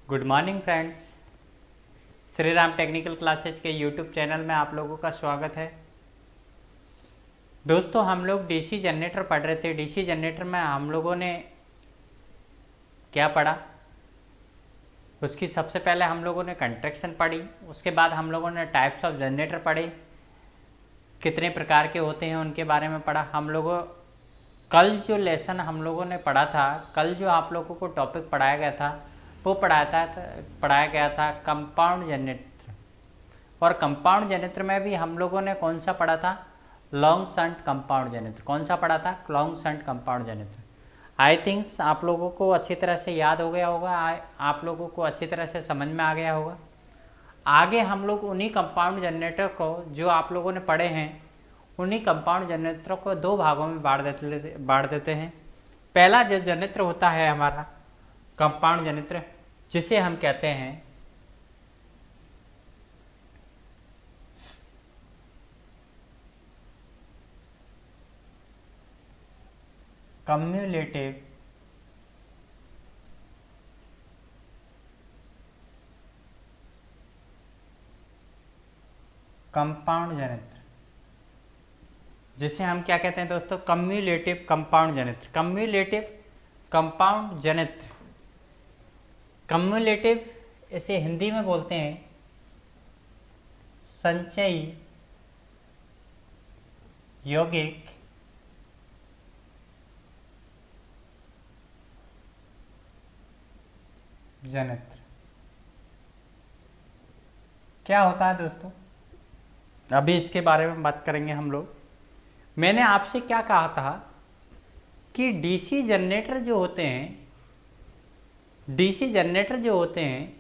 Good morning friends. Shri Ram technical classes के YouTube channel में आप लोगों का स्वागत है। दोस्तों, हम लोग डीसी जनरेटर पढ़ रहे थे। डीसी जनरेटर में हम लोगों ने क्या पढ़ा, उसकी सबसे पहले हम लोगों ने कंस्ट्रक्शन पढ़ी। उसके बाद हम लोगों ने टाइप्स ऑफ जनरेटर पढ़े, कितने प्रकार के होते हैं उनके बारे में पढ़ा। हम लोगों कल जो लेसन हम लोगों ने पढ़ा था, कल जो आप लोगों को टॉपिक पढ़ाया गया था वो पढ़ाया गया था कंपाउंड जनरेटर। और कंपाउंड जनरेटर में भी हम लोगों ने कौन सा पढ़ा था, लॉन्ग शंट कंपाउंड जनरेटर। कौन सा पढ़ा था, लॉन्ग शंट कंपाउंड जनरेटर। आई थिंक्स आप लोगों को अच्छी तरह से याद हो गया होगा, आप लोगों को अच्छी तरह से समझ में आ गया होगा। आगे हम लोग उन्हीं कंपाउंड जनरेटर को जो आप लोगों ने पढ़े हैं, उन्हीं कंपाउंड जनरेटरों को दो भागों में बांट देते हैं। पहला जो जनरेटर होता है हमारा कंपाउंड जनरेटर, जिसे हम कहते हैं कम्युलेटिव कंपाउंड जनरेटर, जिसे हम क्या कहते हैं दोस्तों, cumulative compound generator. Cumulative compound generator, cumulative इसे हिंदी में बोलते हैं संचयी यौगिक जनरेटर। क्या होता है दोस्तों, अभी इसके बारे में बात करेंगे हम लोग। मैंने आपसे क्या कहा था कि डीसी जनरेटर जो होते हैं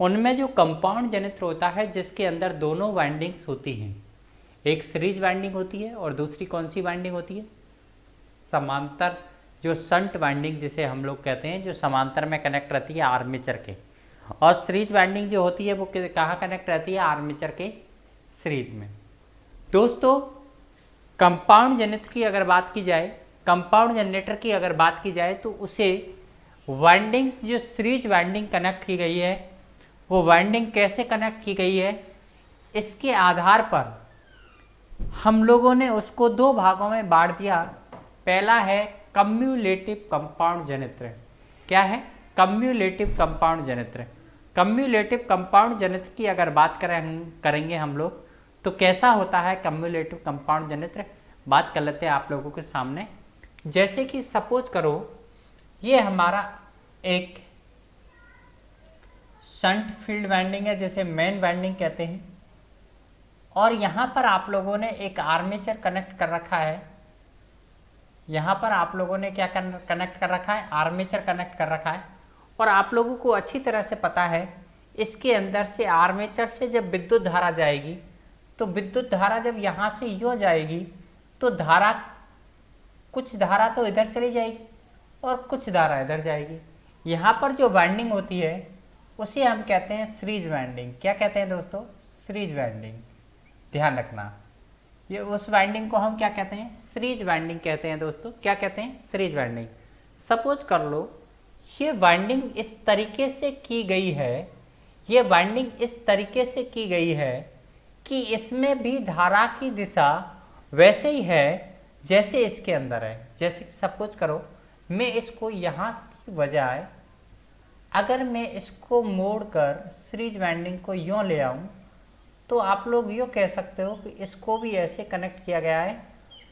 उनमें जो कंपाउंड जनरेटर होता है, जिसके अंदर दोनों वाइंडिंग्स होती हैं, एक सीरीज वाइंडिंग होती है और दूसरी कौन सी वाइंडिंग होती है, समांतर, जो शंट वाइंडिंग जिसे हम लोग कहते हैं, जो समांतर में कनेक्ट रहती है आर्मेचर के। और सीरीज वाइंडिंग जो होती है वो कहाँ कनेक्ट रहती है, आर्मेचर के सीरीज में। दोस्तों, कंपाउंड जनरेटर की अगर बात की जाए तो उसे वाइंडिंग्स, जो सीरीज वाइंडिंग कनेक्ट की गई है, वो वाइंडिंग कैसे कनेक्ट की गई है, इसके आधार पर हम लोगों ने उसको दो भागों में बांट दिया। पहला है कम्युलेटिव कंपाउंड जनरेटर। क्या है, cumulative compound generator. Cumulative compound generator की अगर बात करेंगे हम लोग, तो कैसा होता है कम्युलेटिव कंपाउंड जनरेटर, बात कर लेते हैं आप लोगों के सामने। जैसे कि सपोज करो ये हमारा एक शंट फील्ड वाइंडिंग है, जैसे मेन वाइंडिंग कहते हैं, और यहाँ पर आप लोगों ने एक आर्मेचर कनेक्ट कर रखा है। यहाँ पर आप लोगों ने क्या कनेक्ट कर रखा है, आर्मेचर कनेक्ट कर रखा है। और आप लोगों को अच्छी तरह से पता है, इसके अंदर से आर्मेचर से जब विद्युत धारा जाएगी, तो विद्युत धारा जब यहाँ से यूँ जाएगी तो कुछ धारा तो इधर चली जाएगी और कुछ धारा इधर जाएगी। यहाँ पर जो वाइंडिंग होती है उसे हम कहते हैं सीरीज वाइंडिंग। क्या कहते हैं दोस्तों, सीरीज वाइंडिंग। ध्यान रखना, ये उस वाइंडिंग को हम क्या कहते हैं, सीरीज वाइंडिंग कहते हैं दोस्तों। क्या कहते हैं, सीरीज वाइंडिंग। सपोज कर लो ये वाइंडिंग इस तरीके से की गई है, कि इसमें भी धारा की दिशा वैसे ही है जैसे इसके अंदर है। जैसे सपोज करो मैं इसको यहाँ की बजाय अगर मैं इसको मोड़कर सीरीज वाइंडिंग को यूँ ले आऊँ, तो आप लोग यूँ कह सकते हो कि इसको भी ऐसे कनेक्ट किया गया है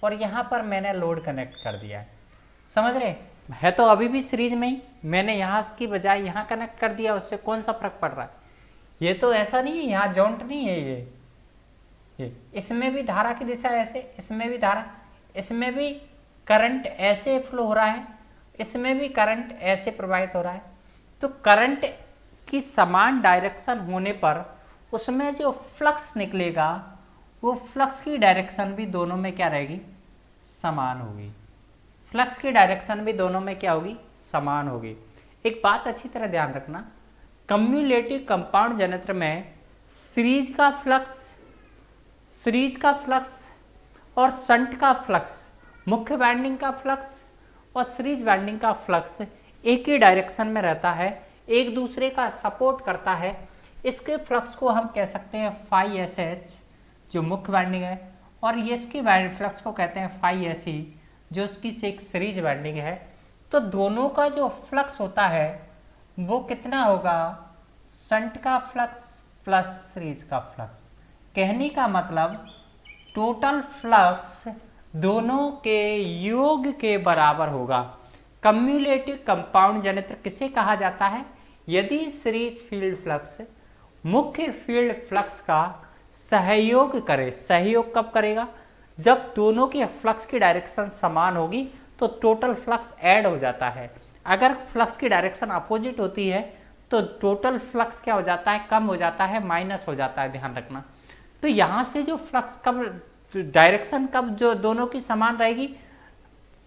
और यहाँ पर मैंने लोड कनेक्ट कर दिया है। समझ रहे है, तो अभी भी सीरीज में ही मैंने यहाँ की बजाय यहाँ कनेक्ट कर दिया, उससे कौन सा फर्क पड़ रहा है। ये तो ऐसा नहीं है, यहाँ जॉइंट नहीं है ये इसमें भी धारा की दिशा ऐसे, इसमें भी धारा, इसमें भी करंट ऐसे फ्लो हो रहा है, इसमें भी करंट ऐसे प्रवाहित हो रहा है। तो करंट की समान डायरेक्शन होने पर उसमें जो फ्लक्स निकलेगा, वो फ्लक्स की डायरेक्शन भी दोनों में क्या रहेगी, समान होगी। फ्लक्स की डायरेक्शन भी दोनों में क्या होगी, समान होगी। एक बात अच्छी तरह ध्यान रखना, कम्युलेटिव कंपाउंड जनरेटर में सीरीज का फ्लक्स और शंट का फ्लक्स, मुख्य वाइंडिंग का फ्लक्स और सीरीज वाइंडिंग का फ्लक्स एक ही डायरेक्शन में रहता है, एक दूसरे का सपोर्ट करता है, इसके फ्लक्स को हम कह सकते हैं फाई एस एच जो मुख्य वाइंडिंग है, और ये इसकी फ्लक्स को कहते हैं फाई एस ई जो उसकी से एक सीरीज वाइंडिंग है। तो दोनों का जो फ्लक्स होता है वो कितना होगा, शंट का फ्लक्स प्लस सीरीज का फ्लक्स। कहने का मतलब टोटल फ्लक्स दोनों के योग के बराबर होगा। कम्युलेटिव कंपाउंड जनित्र किसे कहा जाता है, यदि सीरीज फील्ड फ्लक्स मुख्य फील्ड फ्लक्स का सहयोग करे। सहयोग कब करेगा, जब दोनों के फ्लक्स की डायरेक्शन समान होगी तो टोटल फ्लक्स ऐड हो जाता है। अगर फ्लक्स की डायरेक्शन अपोजिट होती है तो टोटल फ्लक्स क्या हो जाता है, कम हो जाता है, माइनस हो जाता है, ध्यान रखना। तो यहाँ से जो फ्लक्स कब डायरेक्शन कब जो दोनों की समान रहेगी,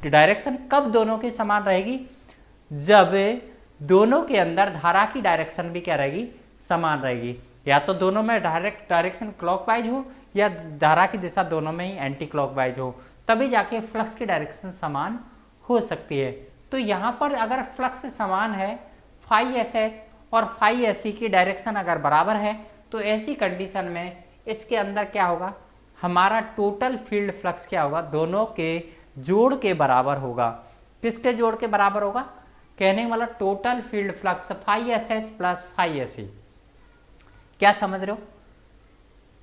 डायरेक्शन कब दोनों की समान रहेगी, जब दोनों के अंदर धारा की डायरेक्शन भी क्या रहेगी, समान रहेगी। या तो दोनों में डायरेक्शन क्लॉकवाइज हो या धारा की दिशा दोनों में ही एंटी क्लॉकवाइज हो, तभी जाके फ्लक्स की डायरेक्शन समान हो सकती है। तो यहाँ पर अगर फ्लक्स समान है फाई एस एच और फाई एस ई की डायरेक्शन अगर बराबर है तो ऐसी कंडीशन में इसके अंदर क्या होगा, हमारा टोटल फील्ड फ्लक्स क्या होगा, दोनों के जोड़ के बराबर होगा। किसके जोड़ के बराबर होगा, कहने वाला total field flux phi S H plus phi S E. क्या समझ रहे हो,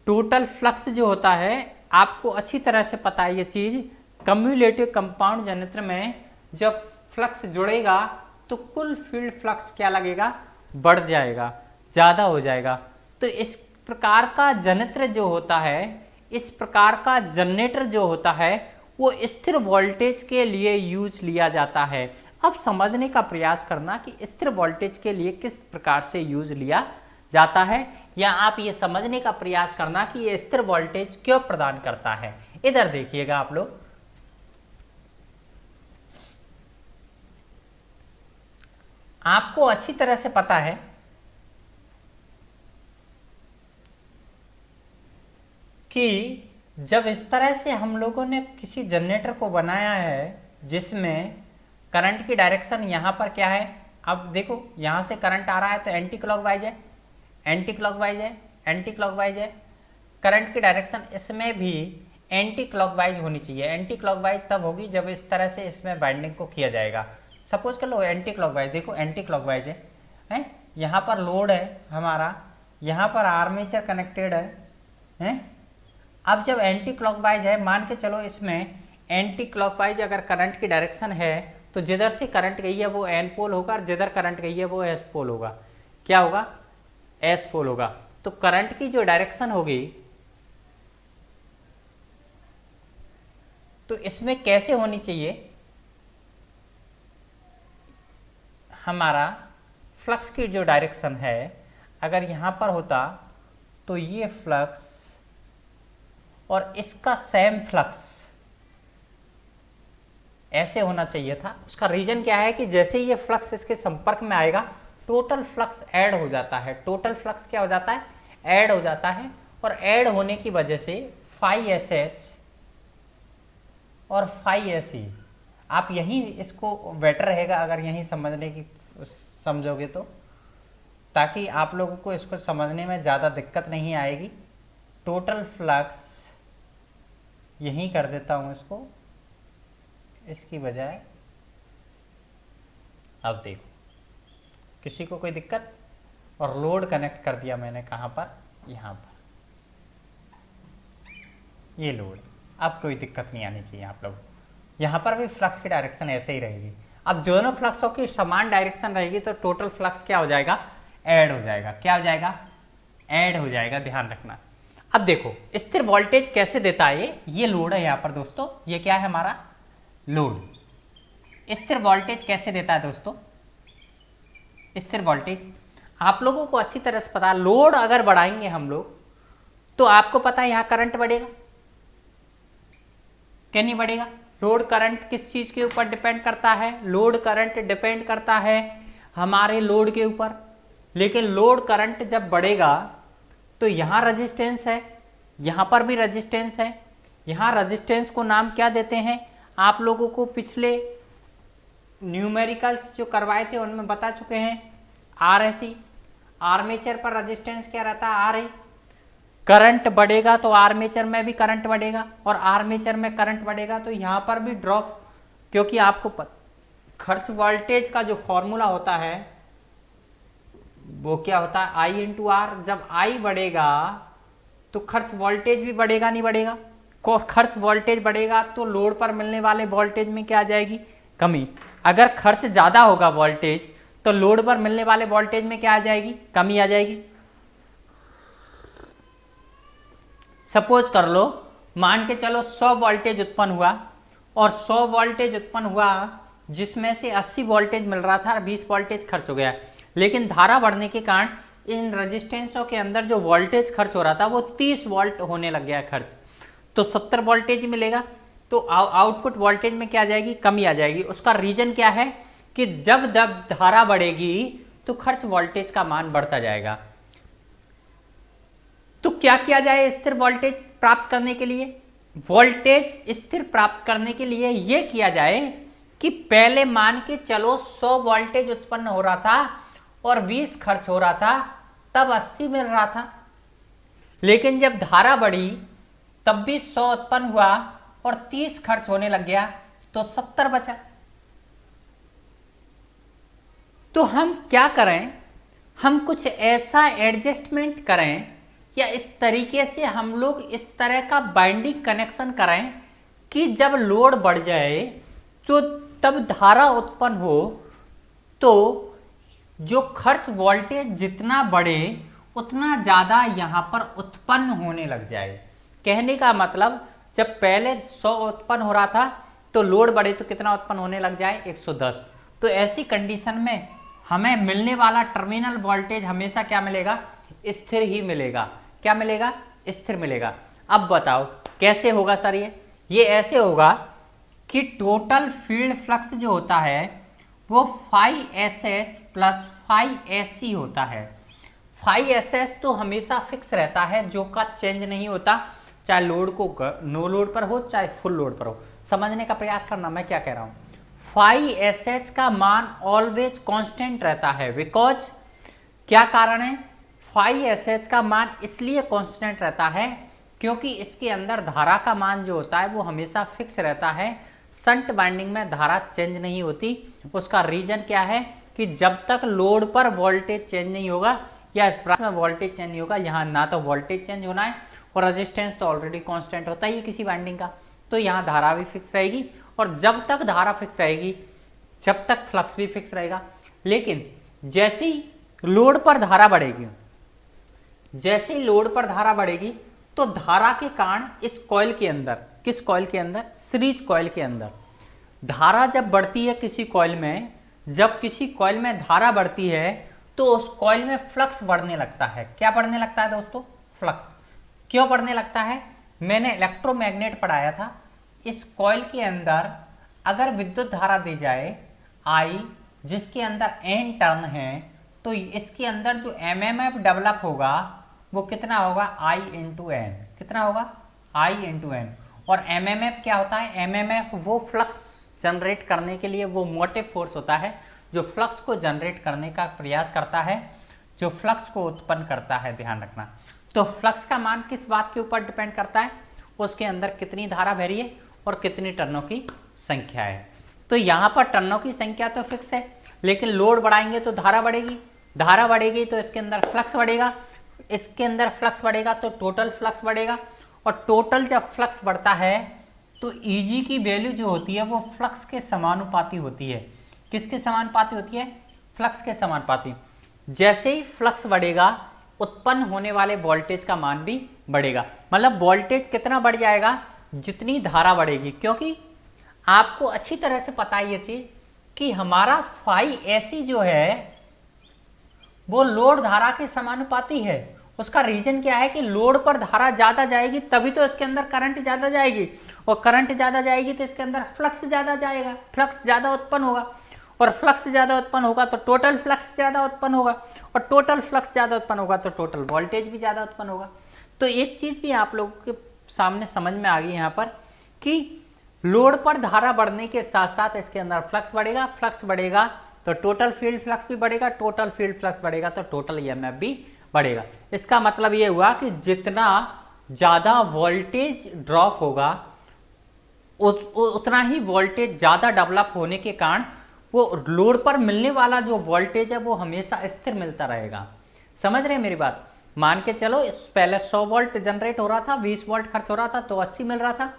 टोटल फ्लक्स जो होता है आपको अच्छी तरह से पता है ये चीज। कम्युलेटिव कंपाउंड जनित्र में जब फ्लक्स जुड़ेगा तो कुल फील्ड फ्लक्स क्या लगेगा, बढ़ जाएगा, ज्यादा हो जाएगा। तो इस प्रकार का जनित्र जो होता है, इस प्रकार का जनरेटर जो होता है वो स्थिर वोल्टेज के लिए यूज लिया जाता है। अब समझने का प्रयास करना कि स्थिर वोल्टेज के लिए किस प्रकार से यूज लिया जाता है, या आप ये समझने का प्रयास करना कि ये स्थिर वोल्टेज क्यों प्रदान करता है। इधर देखिएगा आप लोग, आपको अच्छी तरह से पता है कि जब इस तरह से हम लोगों ने किसी जनरेटर को बनाया है जिसमें करंट की डायरेक्शन यहाँ पर क्या है, अब देखो यहाँ से करंट आ रहा है तो एंटी क्लॉकवाइज है, एंटी क्लॉकवाइज है, एंटी क्लॉकवाइज है। करंट की डायरेक्शन इसमें भी एंटी क्लॉकवाइज होनी चाहिए। एंटी क्लॉकवाइज तब होगी जब इस तरह से इसमें बाइंडिंग को किया जाएगा। सपोज कर लो एंटी क्लॉकवाइज, देखो एंटी क्लॉकवाइज है, यहाँ पर लोड है हमारा, यहाँ पर आर्मेचर कनेक्टेड है। अब जब एंटी क्लॉकवाइज है, मान के चलो इसमें एंटी क्लॉकवाइज अगर करंट की डायरेक्शन है तो जिधर से करंट गई है वो एन पोल होगा और जिधर करंट गई है वो एस पोल होगा। क्या होगा, एस पोल होगा। तो करंट की जो डायरेक्शन होगी तो इसमें कैसे होनी चाहिए, हमारा फ्लक्स की जो डायरेक्शन है अगर यहां पर होता तो ये फ्लक्स और इसका सेम फ्लक्स ऐसे होना चाहिए था। उसका रीजन क्या है कि जैसे ही ये फ्लक्स इसके संपर्क में आएगा टोटल फ्लक्स ऐड हो जाता है। टोटल फ्लक्स क्या हो जाता है, ऐड हो जाता है। और ऐड होने की वजह से फाई एस एच और फाई एस ई, आप यहीं इसको बेटर रहेगा अगर यहीं समझने की समझोगे तो, ताकि आप लोगों को इसको समझने में ज़्यादा दिक्कत नहीं आएगी। टोटल फ्लक्स यहीं कर देता हूँ इसको, इसकी बजाय। अब देखो किसी को कोई दिक्कत, और लोड कनेक्ट कर दिया मैंने कहाँ पर, यहाँ पर, ये लोड। अब कोई दिक्कत नहीं आनी चाहिए आप लोग। यहाँ पर भी फ्लक्स की डायरेक्शन ऐसे ही रहेगी। अब दोनों फ्लक्सों की समान डायरेक्शन रहेगी तो टोटल फ्लक्स क्या हो जाएगा, ऐड हो जाएगा। क्या हो जाएगा, ऐड हो जाएगा, ध्यान रखना। अब देखो स्थिर वोल्टेज कैसे देता है ये लोड है यहाँ पर दोस्तों, ये क्या है हमारा लोड। स्थिर वोल्टेज कैसे देता है दोस्तों, स्थिर वोल्टेज आप लोगों को अच्छी तरह से पता है। लोड अगर बढ़ाएंगे हम लोग तो आपको पता है यहाँ करंट बढ़ेगा, क्या नहीं बढ़ेगा। लोड करंट किस चीज के ऊपर डिपेंड करता है, लोड करंट डिपेंड करता है हमारे लोड के ऊपर। लेकिन लोड करंट जब बढ़ेगा तो यहाँ रेजिस्टेंस है, यहाँ पर भी रेजिस्टेंस है। यहाँ रेजिस्टेंस को नाम क्या देते हैं, आप लोगों को पिछले न्यूमेरिकल्स जो करवाए थे उनमें बता चुके हैं। आर ऐसी, आर्मेचर पर रेजिस्टेंस क्या रहता है, आर है। करंट बढ़ेगा तो आर्मेचर में भी करंट बढ़ेगा, और आर्मेचर में करंट बढ़ेगा तो यहां पर भी ड्रॉप, क्योंकि आपको खर्च वोल्टेज का जो फॉर्मूला होता है वो क्या होता है, आई इंटू आर। जब आई बढ़ेगा तो खर्च वोल्टेज भी बढ़ेगा, नहीं बढ़ेगा? खर्च वोल्टेज बढ़ेगा तो लोड पर मिलने वाले वोल्टेज में क्या आ जाएगी, कमी। अगर खर्च ज्यादा होगा वोल्टेज तो लोड पर मिलने वाले वोल्टेज में क्या आ जाएगी, कमी आ जाएगी। सपोज कर लो, मान के चलो 100 वोल्टेज उत्पन्न हुआ, और 100 वोल्टेज उत्पन्न हुआ जिसमें से 80 वोल्टेज मिल रहा था, 20 वोल्टेज खर्च हो गया। लेकिन धारा बढ़ने के कारण इन रेजिस्टेंसों के अंदर जो वोल्टेज खर्च हो रहा था वो 30 वोल्ट होने लग गया खर्च, तो 70 वोल्टेज मिलेगा। तो आउटपुट वोल्टेज में क्या आ जाएगी, कमी आ जाएगी। उसका रीजन क्या है कि जब धारा बढ़ेगी तो खर्च वोल्टेज का मान बढ़ता जाएगा। तो क्या किया जाए स्थिर वोल्टेज प्राप्त करने के लिए? वोल्टेज स्थिर प्राप्त करने के लिए यह किया जाए कि पहले मान के चलो 100 वोल्टेज उत्पन्न हो रहा था और 20 खर्च हो रहा था, तब 80 मिल रहा था। लेकिन जब धारा बढ़ी तब भी 100 उत्पन्न हुआ और 30 खर्च होने लग गया, तो 70 बचा। तो हम क्या करें, हम कुछ ऐसा एडजस्टमेंट करें, या इस तरीके से हम लोग इस तरह का बाइंडिंग कनेक्शन करें कि जब लोड बढ़ जाए तो तब धारा उत्पन्न हो, तो जो खर्च वोल्टेज जितना बढ़े उतना ज़्यादा यहाँ पर उत्पन्न होने लग जाए। कहने का मतलब, जब पहले 100 उत्पन्न हो रहा था तो लोड बढ़े तो कितना उत्पन्न होने लग जाए, 110। तो ऐसी कंडीशन में हमें मिलने वाला टर्मिनल वोल्टेज हमेशा क्या मिलेगा, स्थिर ही मिलेगा। क्या मिलेगा, स्थिर मिलेगा। अब बताओ कैसे होगा सर? ये ऐसे होगा कि टोटल फील्ड फ्लक्स जो होता है वो φSH प्लस φSC होता है। φSH तो हमेशा फिक्स रहता है, जो का चेंज नहीं होता, चाहे लोड को नो लोड पर हो चाहे फुल लोड पर हो। समझने का प्रयास करना मैं क्या कह रहा हूं। φSH का मान ऑलवेज कांस्टेंट रहता है, बिकॉज क्या कारण है, φSH का मान इसलिए कांस्टेंट रहता है क्योंकि इसके अंदर धारा का मान जो होता है वो हमेशा फिक्स रहता है। शंट वाइंडिंग में धारा चेंज नहीं होती। उसका रीजन क्या है कि जब तक लोड पर वोल्टेज चेंज नहीं होगा या इस में वोल्टेज चेंज नहीं होगा, यहाँ ना तो वोल्टेज चेंज होना है और रेजिस्टेंस तो ऑलरेडी कांस्टेंट होता ही है किसी वाइंडिंग का, तो यहाँ धारा भी फिक्स रहेगी। और जब तक धारा फिक्स रहेगी जब तक फ्लक्स भी फिक्स रहेगा। लेकिन जैसे ही लोड पर धारा बढ़ेगी, जैसे ही लोड पर धारा बढ़ेगी तो धारा के कारण इस कॉइल के अंदर, किस कॉइल के अंदर, सीरीज कॉइल के अंदर धारा जब बढ़ती है किसी कॉइल में, जब किसी कॉइल में धारा बढ़ती है तो उस कॉइल में फ्लक्स बढ़ने लगता है। क्या बढ़ने लगता है दोस्तों, फ्लक्स। क्यों बढ़ने लगता है, मैंने इलेक्ट्रोमैग्नेट पढ़ाया था। इस कॉइल के अंदर अगर विद्युत धारा दी जाए I, जिसके अंदर N टर्न है, तो इसके अंदर जो MMF डेवलप होगा वो कितना होगा, I इंटू N। कितना होगा, I इंटू N। और MMF क्या होता है, MMF वो फ्लक्स जनरेट करने के लिए वो मोटिव फोर्स होता है जो फ्लक्स को जनरेट करने का प्रयास करता है, जो फ्लक्स को उत्पन्न करता है। ध्यान रखना। तो फ्लक्स का मान किस बात के ऊपर डिपेंड करता है, उसके अंदर कितनी धारा बह रही है और कितनी टर्नों की संख्या है। तो यहाँ पर टर्नों की संख्या तो फिक्स है, लेकिन लोड बढ़ाएंगे तो धारा बढ़ेगी, धारा बढ़ेगी तो इसके अंदर फ्लक्स बढ़ेगा, इसके अंदर फ्लक्स बढ़ेगा तो टोटल फ्लक्स बढ़ेगा। और टोटल जब फ्लक्स बढ़ता है तो Eg की वैल्यू जो होती है वो फ्लक्स के समानुपाती होती है। किसके समानुपाती होती है, फ्लक्स के समानुपाती। जैसे ही फ्लक्स बढ़ेगा उत्पन्न होने वाले वोल्टेज का मान भी बढ़ेगा। मतलब वोल्टेज कितना बढ़ जाएगा, जितनी धारा बढ़ेगी। क्योंकि आपको अच्छी तरह से पता है ये चीज कि हमारा φSC जो है वो लोड धारा के समानुपाती है। उसका रीजन क्या है कि लोड पर धारा ज्यादा जाएगी तभी तो इसके अंदर करंट ज्यादा जाएगी, और करंट ज्यादा जाएगी तो इसके अंदर फ्लक्स ज्यादा जाएगा, फ्लक्स ज्यादा उत्पन्न होगा, और फ्लक्स ज्यादा उत्पन्न होगा तो टोटल फ्लक्स ज्यादा उत्पन्न होगा, और टोटल फ्लक्स ज्यादा उत्पन्न होगा तो टोटल वोल्टेज भी ज्यादा उत्पन्न होगा। तो एक चीज भी आप लोगों के सामने समझ में आ गई यहाँ पर कि लोड पर धारा बढ़ने के साथ साथ इसके अंदर फ्लक्स बढ़ेगा, फ्लक्स बढ़ेगा तो टोटल फील्ड फ्लक्स भी बढ़ेगा, टोटल फील्ड फ्लक्स बढ़ेगा तो टोटल ईएमएफ भी बढ़ेगा। इसका मतलब ये हुआ कि जितना ज़्यादा वोल्टेज ड्रॉप होगा उतना ही वोल्टेज ज़्यादा डेवलप होने के कारण वो लोड पर मिलने वाला जो वोल्टेज है वो हमेशा स्थिर मिलता रहेगा। समझ रहे हैं मेरी बात? मान के चलो पहले 100 वोल्ट जनरेट हो रहा था, 20 वोल्ट खर्च हो रहा था तो 80 मिल रहा था,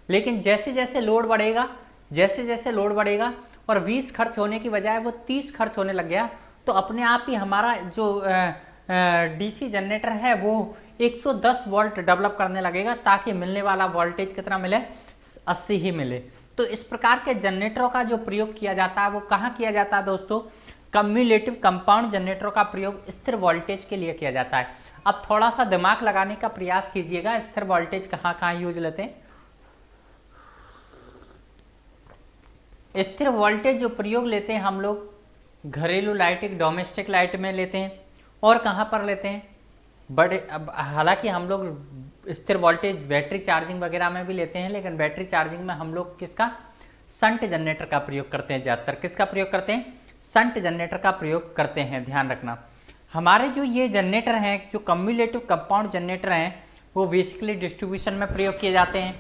लेकिन जैसे जैसे लोड बढ़ेगा, जैसे जैसे लोड बढ़ेगा और 20 खर्च होने की बजाय वो 30 खर्च होने लग गया, तो अपने आप ही हमारा जो डीसी जनरेटर है वो 110 वोल्ट डेवलप करने लगेगा ताकि मिलने वाला वोल्टेज कितना मिले, 80 ही मिले। तो इस प्रकार के जनरेटरों का जो प्रयोग किया जाता है वो कहाँ किया जाता है दोस्तों? कम्युलेटिव कंपाउंड जनरेटरों का प्रयोग स्थिर वोल्टेज के लिए किया जाता है। अब थोड़ा सा दिमाग लगाने का प्रयास कीजिएगा, स्थिर वोल्टेज कहाँ कहाँ यूज लेते हैं। स्थिर वोल्टेज जो प्रयोग लेते हैं हम लोग घरेलू लाइट, डोमेस्टिक लाइट में लेते हैं, और कहाँ पर लेते हैं बड़े, अब हालांकि हम लोग स्थिर वोल्टेज बैटरी चार्जिंग वगैरह में भी लेते हैं, लेकिन बैटरी चार्जिंग में हम लोग किसका, शंट जनरेटर का प्रयोग करते हैं ज़्यादातर। किसका प्रयोग करते हैं? शंट जनरेटर का प्रयोग करते हैं। ध्यान रखना, हमारे जो ये जनरेटर हैं, जो कम्युलेटिव कंपाउंड जनरेटर हैं, वो बेसिकली डिस्ट्रीब्यूशन में प्रयोग किए जाते हैं,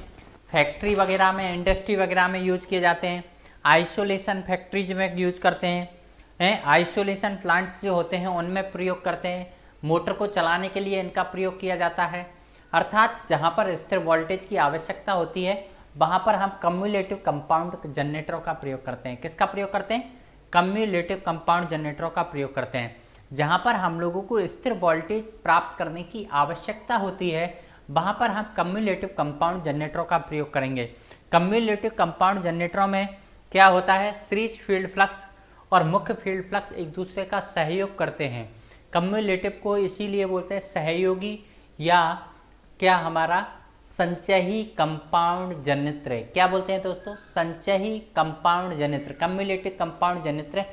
फैक्ट्री वगैरह में, इंडस्ट्री वगैरह में यूज किए जाते हैं, आइसोलेशन फैक्ट्रीज में यूज करते हैं, आइसोलेशन प्लांट्स जो होते हैं उनमें प्रयोग करते हैं, मोटर को चलाने के लिए इनका प्रयोग किया जाता है। अर्थात जहाँ पर स्थिर वोल्टेज की आवश्यकता होती है वहाँ पर हम कम्युलेटिव कंपाउंड जनरेटरों का प्रयोग करते हैं। किसका प्रयोग करते हैं? कम्युलेटिव कंपाउंड जनरेटरों का प्रयोग करते हैं। जहाँ पर हम लोगों को स्थिर वोल्टेज प्राप्त करने की आवश्यकता होती है वहाँ पर हम कम्युलेटिव कंपाउंड जनरेटरों का प्रयोग करेंगे। कम्युलेटिव कंपाउंड जनरेटरों में क्या होता है? सीरीज फील्ड फ्लक्स और मुख्य फील्ड फ्लक्स एक दूसरे का सहयोग करते हैं। कम्युलेटिव को इसीलिए बोलते हैं सहयोगी या क्या हमारा संचयी कंपाउंड जनित्र। क्या बोलते हैं दोस्तों? संचयी कंपाउंड जनित्र। कम्युलेटिव कंपाउंड जनित्र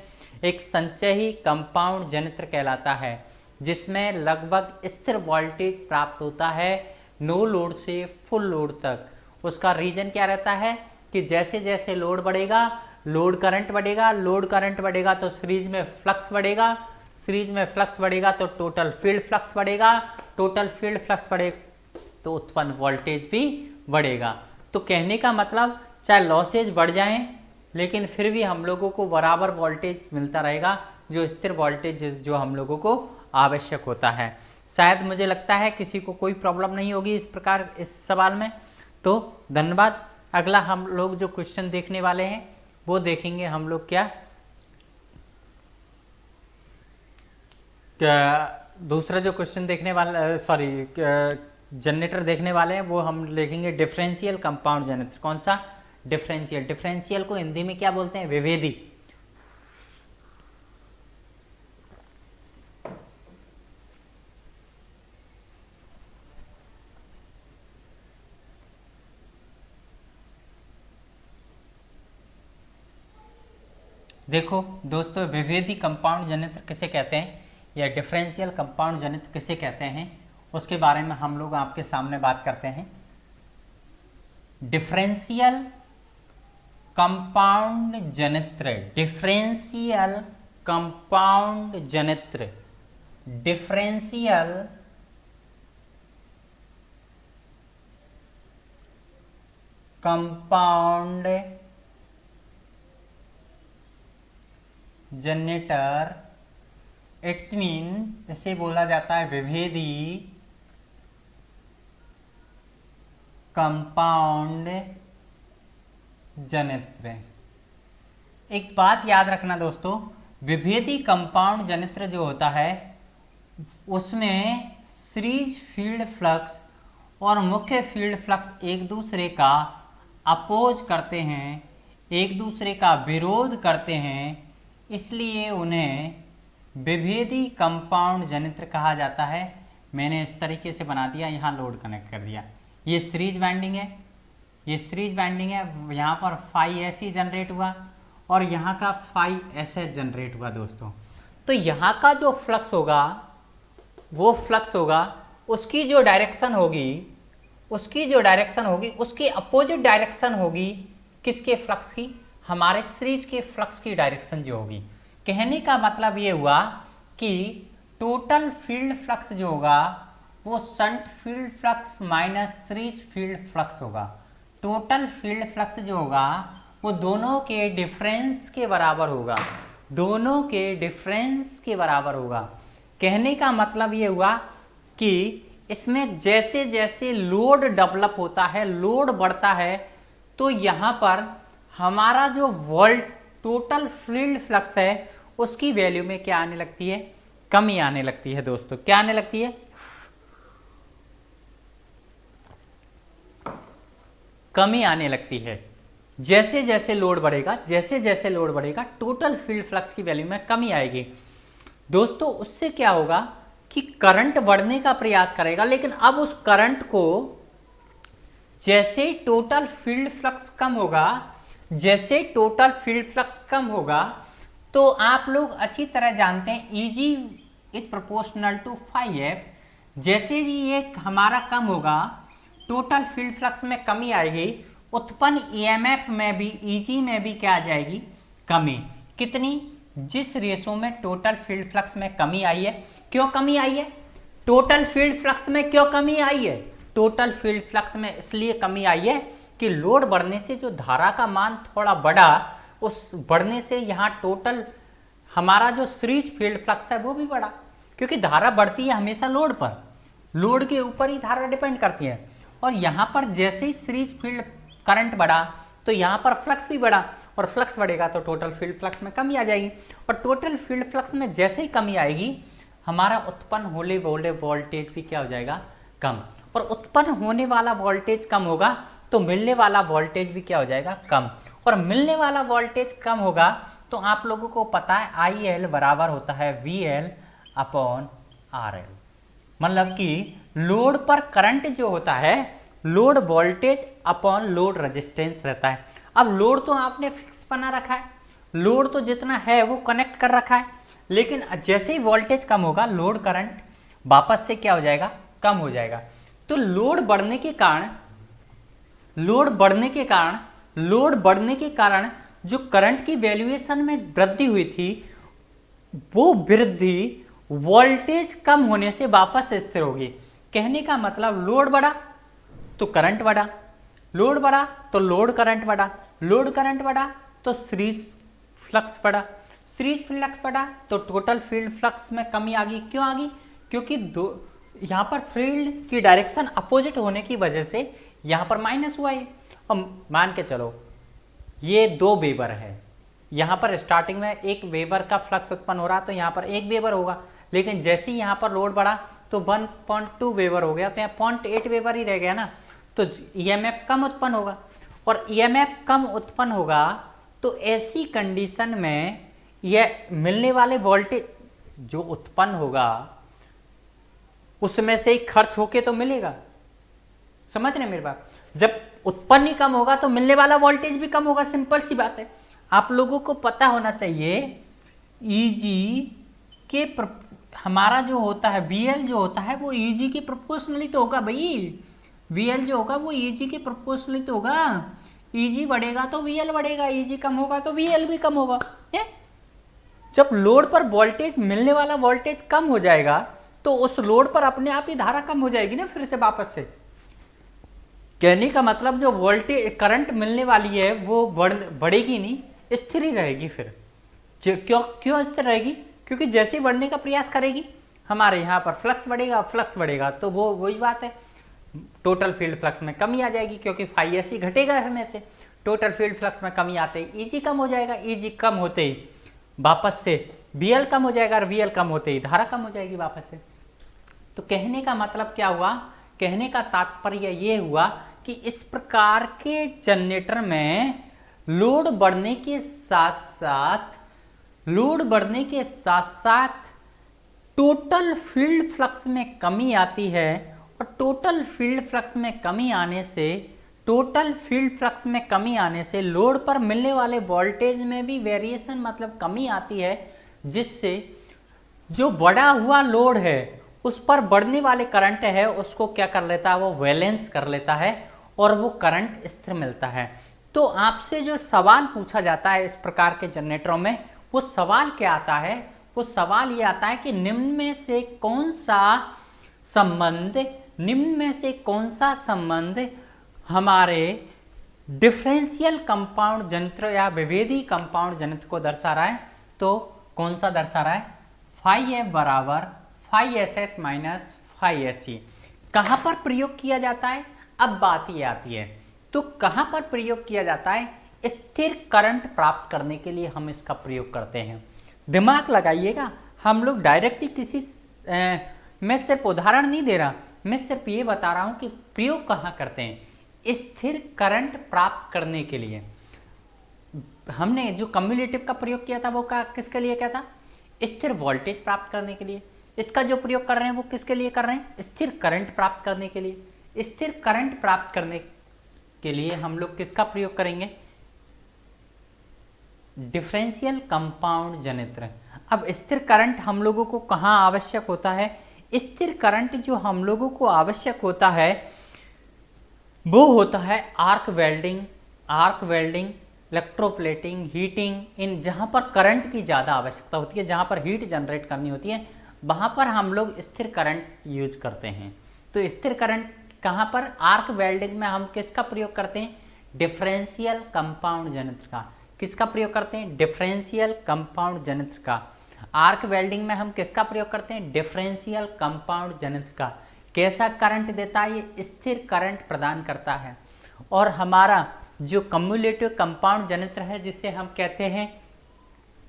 एक संचयी कंपाउंड जनित्र कहलाता है जिसमें लगभग स्थिर वोल्टेज प्राप्त होता है नो लोड से फुल लोड तक। उसका रीजन क्या रहता है कि जैसे जैसे लोड बढ़ेगा, लोड करंट बढ़ेगा, लोड करंट बढ़ेगा तो सीरीज में फ्लक्स बढ़ेगा, सीरीज में फ्लक्स बढ़ेगा तो टोटल फील्ड फ्लक्स बढ़ेगा, टोटल फील्ड फ्लक्स बढ़ेगा तो उत्पन्न वोल्टेज भी बढ़ेगा। तो कहने का मतलब चाहे लॉसेज बढ़ जाएं लेकिन फिर भी हम लोगों को बराबर वोल्टेज मिलता रहेगा, जो स्थिर वोल्टेज जो हम लोगों को आवश्यक होता है। शायद मुझे लगता है किसी को कोई प्रॉब्लम नहीं होगी इस प्रकार इस सवाल में। तो धन्यवाद। अगला हम लोग जो क्वेश्चन देखने वाले हैं वो देखेंगे हम लोग क्या दूसरा जो क्वेश्चन देखने वाला जनरेटर देखने वाले हैं वो हम देखेंगे डिफरेंशियल कंपाउंड जनरेटर। कौन सा? डिफरेंशियल। डिफरेंशियल को हिंदी में क्या बोलते हैं? विभेदी। देखो दोस्तों, विभेदी कंपाउंड जनित्र किसे कहते हैं या डिफरेंशियल कंपाउंड जनित्र किसे कहते हैं उसके बारे में हम लोग आपके सामने बात करते हैं। डिफरेंशियल कंपाउंड जनित्र, डिफरेंशियल कंपाउंड जनित्र, differential compound generator, it's mean इसे बोला जाता है विभेदी कंपाउंड जनित्र। एक बात याद रखना दोस्तों, विभेदी कंपाउंड जनित्र जो होता है उसमें सीरीज फील्ड फ्लक्स और मुख्य फील्ड फ्लक्स एक दूसरे का अपोज करते हैं, एक दूसरे का विरोध करते हैं, इसलिए उन्हें विभेदी कंपाउंड जनित्र कहा जाता है। मैंने इस तरीके से बना दिया, यहाँ लोड कनेक्ट कर दिया। ये सीरीज वाइंडिंग है, ये सीरीज वाइंडिंग है, यहाँ पर फाई ऐसी जनरेट हुआ और यहाँ का फाई ऐसे जनरेट हुआ दोस्तों। तो यहाँ का जो फ्लक्स होगा वो फ्लक्स होगा उसकी जो डायरेक्शन होगी, उसकी जो डायरेक्शन होगी उसकी अपोजिट डायरेक्शन होगी किसके फ्लक्स की? हमारे सीरीज के फ्लक्स की डायरेक्शन जो होगी कहने का मतलब ये हुआ कि टोटल फील्ड फ्लक्स जो होगा वो shunt field flux minus series field flux होगा। टोटल फील्ड फ्लक्स जो होगा वो दोनों के डिफरेंस के बराबर होगा, दोनों के डिफरेंस के बराबर होगा। कहने का मतलब ये हुआ कि इसमें जैसे जैसे लोड डेवलप होता है, लोड बढ़ता है, तो यहाँ पर हमारा जो टोटल फील्ड फ्लक्स है उसकी वैल्यू में क्या आने लगती है, कमी आने लगती है दोस्तों। क्या आने लगती है, कमी आने लगती है। जैसे जैसे लोड बढ़ेगा, जैसे जैसे लोड बढ़ेगा, टोटल फील्ड फ्लक्स की वैल्यू में कमी आएगी दोस्तों। उससे क्या होगा कि करंट बढ़ने का प्रयास करेगा, लेकिन अब उस करंट को जैसे टोटल फील्ड फ्लक्स कम होगा, जैसे टोटल फील्ड फ्लक्स कम होगा, तो आप लोग अच्छी तरह जानते हैं Eg is proportional to phi F. जैसे ही ये हमारा कम होगा, टोटल फील्ड फ्लक्स में कमी आएगी, उत्पन्न EMF में भी, Eg में भी क्या आ जाएगी, कमी। कितनी, जिस रेशो में टोटल फील्ड फ्लक्स में कमी आई है। क्यों कमी आई है, टोटल फील्ड फ्लक्स में क्यों कमी आई है, टोटल फील्ड फ्लक्स में इसलिए कमी आई है कि लोड बढ़ने से जो धारा का मान थोड़ा बढ़ा, उस बढ़ने से यहाँ टोटल हमारा जो सीरीज फील्ड फ्लक्स है वो भी बढ़ा, क्योंकि धारा बढ़ती है हमेशा लोड पर, लोड के ऊपर ही धारा डिपेंड करती है। और यहाँ पर जैसे ही सीरीज फील्ड करंट बढ़ा तो यहाँ पर फ्लक्स भी बढ़ा, और फ्लक्स बढ़ेगा तो टोटल फील्ड फ्लक्स में कमी आ जाएगी, और टोटल फील्ड फ्लक्स में जैसे ही कमी आएगी, हमारा उत्पन्न होने वाले वोल्टेज भी क्या हो जाएगा, कम। और उत्पन्न होने वाला वोल्टेज कम होगा तो मिलने वाला वोल्टेज भी क्या हो जाएगा, कम। और मिलने वाला वोल्टेज कम होगा तो आप लोगों को पता है IL बराबर होता है VL अपॉन RL। मतलब कि लोड पर करंट जो होता है, load voltage upon load resistance रहता है। अब लोड तो आपने फिक्स बना रखा है, लोड तो जितना है वो कनेक्ट कर रखा है, लेकिन जैसे ही वोल्टेज कम होगा, लोड करंट वापस से क्या हो जाएगा, कम हो जाएगा। तो लोड बढ़ने के कारण, लोड बढ़ने के कारण जो करंट की वैल्यूएशन में वृद्धि हुई थी, वो वृद्धि वोल्टेज कम होने से वापस स्थिर होगी। कहने का मतलब लोड बढ़ा तो करंट बढ़ा, लोड बढ़ा तो लोड करंट बढ़ा, लोड करंट बढ़ा तो सीरीज फ्लक्स बढ़ा, सीरीज फ्लक्स बढ़ा तो टोटल फील्ड फ्लक्स में कमी आ गई। क्यों आ गई, क्योंकि यहाँ पर फील्ड की डायरेक्शन अपोजिट होने की वजह से यहाँ पर माइनस हुआ है। अब मान के चलो ये 2 वेबर है, यहाँ पर स्टार्टिंग में 1 वेबर का फ्लक्स उत्पन्न हो रहा, तो यहाँ पर 1 वेबर होगा, लेकिन जैसे ही यहाँ पर लोड बढ़ा तो 1.2 वेबर हो गया, तो यहाँ 0.8 वेबर ही रह गया ना, तो EMF कम उत्पन्न होगा। और EMF कम उत्पन्न होगा तो ऐसी कंडीशन में यह मिलने वाले वोल्टेज जो उत्पन्न होगा उसमें से ही खर्च होके तो मिलेगा। समझ रहे मेरी बात, जब उत्पन्न ही कम होगा तो मिलने वाला वोल्टेज भी कम होगा, सिंपल सी बात है। आप लोगों को पता होना चाहिए Eg के हमारा जो होता है VL जो होता है वो Eg के प्रोपोर्शनली तो होगा भाई, VL जो होगा वो Eg के प्रोपोर्शनली तो होगा। Eg बढ़ेगा तो VL बढ़ेगा, Eg कम होगा तो VL भी कम होगा। जब लोड पर वोल्टेज, मिलने वाला वोल्टेज कम हो जाएगा तो उस लोड पर अपने आप ही धारा कम हो जाएगी ना फिर से वापस से। कहने का मतलब जो वोल्टेज करंट मिलने वाली है वो बढ़ेगी नहीं, स्थिर ही रहेगी। फिर क्यों स्थिर रहेगी, क्योंकि जैसे ही बढ़ने का प्रयास करेगी हमारे यहाँ पर फ्लक्स बढ़ेगा तो वो वही बात है, टोटल फील्ड फ्लक्स में कमी आ जाएगी, क्योंकि फाई एस ही घटेगा हमें से। टोटल फील्ड फ्लक्स में कमी आते ही Eg कम हो जाएगा, Eg कम होते ही वापस से VL कम हो जाएगा, और VL कम होते ही धारा कम हो जाएगी वापस से। तो कहने का मतलब क्या हुआ, कहने का तात्पर्य ये हुआ कि इस प्रकार के जनरेटर में लोड बढ़ने के साथ साथ टोटल फील्ड फ्लक्स में कमी आती है, और टोटल फील्ड फ्लक्स में कमी आने से लोड पर मिलने वाले वोल्टेज में भी वेरिएशन मतलब कमी आती है, जिससे जो बढ़ा हुआ लोड है उस पर बढ़ने वाले करंट है उसको क्या कर लेता है, वो बैलेंस कर लेता है और वो करंट स्थिर मिलता है। तो आपसे जो सवाल पूछा जाता है इस प्रकार के जनरेटरों में वो सवाल क्या आता है, वो सवाल ये आता है कि निम्न में से कौन सा संबंध हमारे डिफरेंशियल कंपाउंड जनित्र या विभेदी कंपाउंड जनित्र को दर्शा रहा है। तो कौन सा दर्शा रहा है, फाई एफ बराबर phi S H minus phi S C. कहां पर प्रयोग किया जाता है, अब बात ये आती है, तो कहां पर प्रयोग किया जाता है, स्थिर करंट प्राप्त करने के लिए हम इसका प्रयोग करते हैं। दिमाग लगाइएगा, हम लोग डायरेक्टली किसी मैं सिर्फ उदाहरण नहीं दे रहा, मैं सिर्फ ये बता रहा हूं कि प्रयोग कहां करते हैं। स्थिर करंट प्राप्त करने के लिए हमने जो कम्युलेटिव का प्रयोग किया था वो किसके लिए क्या था, स्थिर वोल्टेज प्राप्त करने के लिए। इसका जो प्रयोग कर रहे हैं वो किसके लिए कर रहे हैं, स्थिर करंट प्राप्त करने के लिए। स्थिर करंट प्राप्त करने के लिए हम लोग किसका प्रयोग करेंगे, डिफरेंशियल कंपाउंड जनित्र। अब स्थिर करंट हम लोगों को कहाँ आवश्यक होता है, स्थिर करंट जो हम लोगों को आवश्यक होता है वो होता है आर्क वेल्डिंग, इलेक्ट्रोप्लेटिंग, हीटिंग, इन जहाँ पर करंट की ज़्यादा आवश्यकता होती है, जहाँ पर हीट जनरेट करनी होती है, वहाँ पर हम लोग स्थिर करंट यूज करते हैं। तो स्थिर करंट कहाँ पर, आर्क वेल्डिंग में हम किसका प्रयोग करते हैं, डिफरेंशियल कंपाउंड जनित्र का। किसका प्रयोग करते हैं, डिफरेंशियल कंपाउंड जनित्र का। आर्क वेल्डिंग में हम किसका प्रयोग करते हैं, डिफरेंशियल कंपाउंड जनित्र का। कैसा करंट देता है, ये स्थिर करंट प्रदान करता है। और हमारा जो कम्युलेटिव कंपाउंड जनित्र है जिसे हम कहते हैं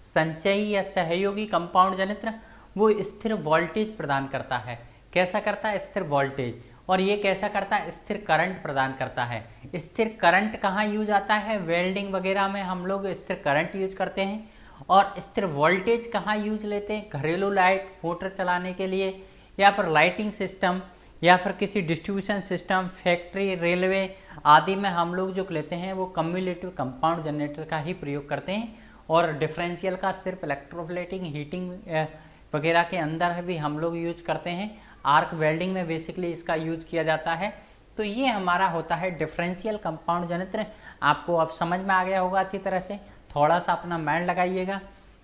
संचयी या सहयोगी कंपाउंड जनित्र, वो स्थिर वोल्टेज प्रदान करता है। कैसा करता है, स्थिर वोल्टेज। और ये कैसा करता है, स्थिर करंट प्रदान करता है। स्थिर करंट कहाँ यूज आता है, वेल्डिंग वगैरह में हम लोग स्थिर करंट यूज करते हैं। और स्थिर वोल्टेज कहाँ यूज लेते हैं, घरेलू लाइट, मोटर चलाने के लिए, या फिर लाइटिंग सिस्टम, या फिर किसी डिस्ट्रीब्यूशन सिस्टम, फैक्ट्री, रेलवे आदि में हम लोग जो लेते हैं वो कम्युलेटिव कंपाउंड जनरेटर का ही प्रयोग करते हैं। और डिफरेंशियल का सिर्फ इलेक्ट्रोप्लेटिंग, हीटिंग वगैरह के अंदर भी हम लोग यूज करते हैं। आर्क वेल्डिंग में बेसिकली इसका यूज किया जाता है। तो ये हमारा होता है डिफरेंशियल कंपाउंड जनित्र। आपको अब समझ में आ गया होगा अच्छी तरह से, थोड़ा सा अपना माइंड लगाइएगा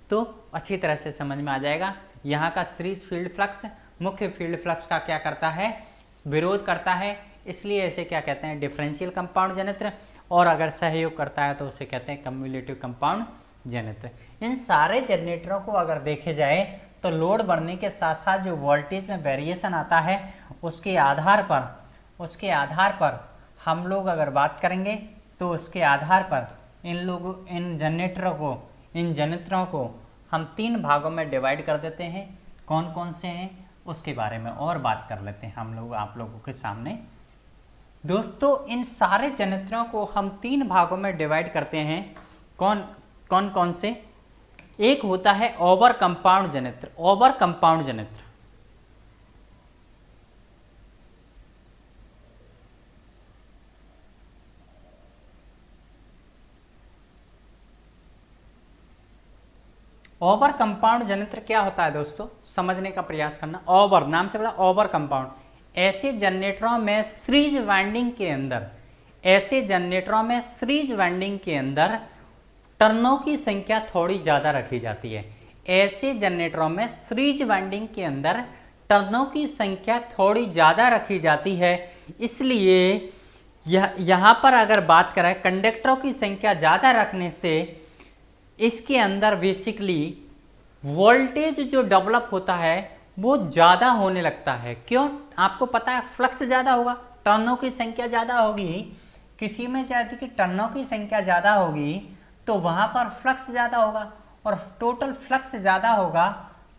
तो अच्छी तरह से समझ में आ जाएगा। यहाँ का सीरीज फील्ड फ्लक्स मुख्य फील्ड फ्लक्स का क्या करता है, विरोध करता है, इसलिए इसे क्या कहते हैं, डिफरेंशियल कंपाउंड जनित्र। और अगर सहयोग करता है तो उसे कहते हैं कम्युलेटिव कंपाउंड जनित्र। इन सारे जनरेटरों को अगर देखे जाए तो लोड बढ़ने के साथ साथ जो वोल्टेज में वेरिएशन आता है उसके आधार पर हम लोग अगर बात करेंगे तो उसके आधार पर इन जनरेटरों को हम 3 भागों में डिवाइड कर देते हैं। कौन कौन से हैं उसके बारे में और बात कर लेते हैं हम लोग आप लोगों के सामने। दोस्तों, इन सारे जनरेटरों को हम 3 भागों में डिवाइड करते हैं। कौन से, एक होता है ओवर कंपाउंड जनित्र। ओवर कंपाउंड जनित्र ओवर कंपाउंड जनित्र क्या होता है दोस्तों, समझने का प्रयास करना। ओवर नाम से बड़ा ओवर कंपाउंड, ऐसे जनरेटरों में सीरीज वाइंडिंग के अंदर टर्नों की संख्या थोड़ी ज़्यादा रखी जाती है। ऐसे जनरेटरों में सीरीज वाइंडिंग के अंदर टर्नों की संख्या थोड़ी ज़्यादा रखी जाती है। इसलिए यहाँ पर अगर बात करें कंडक्टरों की संख्या ज़्यादा रखने से इसके अंदर बेसिकली वोल्टेज जो डेवलप होता है वो ज़्यादा होने लगता है। क्यों, आपको पता है फ्लक्स ज़्यादा होगा, टर्नों की संख्या ज़्यादा होगी। किसी में चाहती कि टर्नों की संख्या ज़्यादा होगी तो वहाँ पर फ्लक्स ज़्यादा होगा, और टोटल फ्लक्स ज़्यादा होगा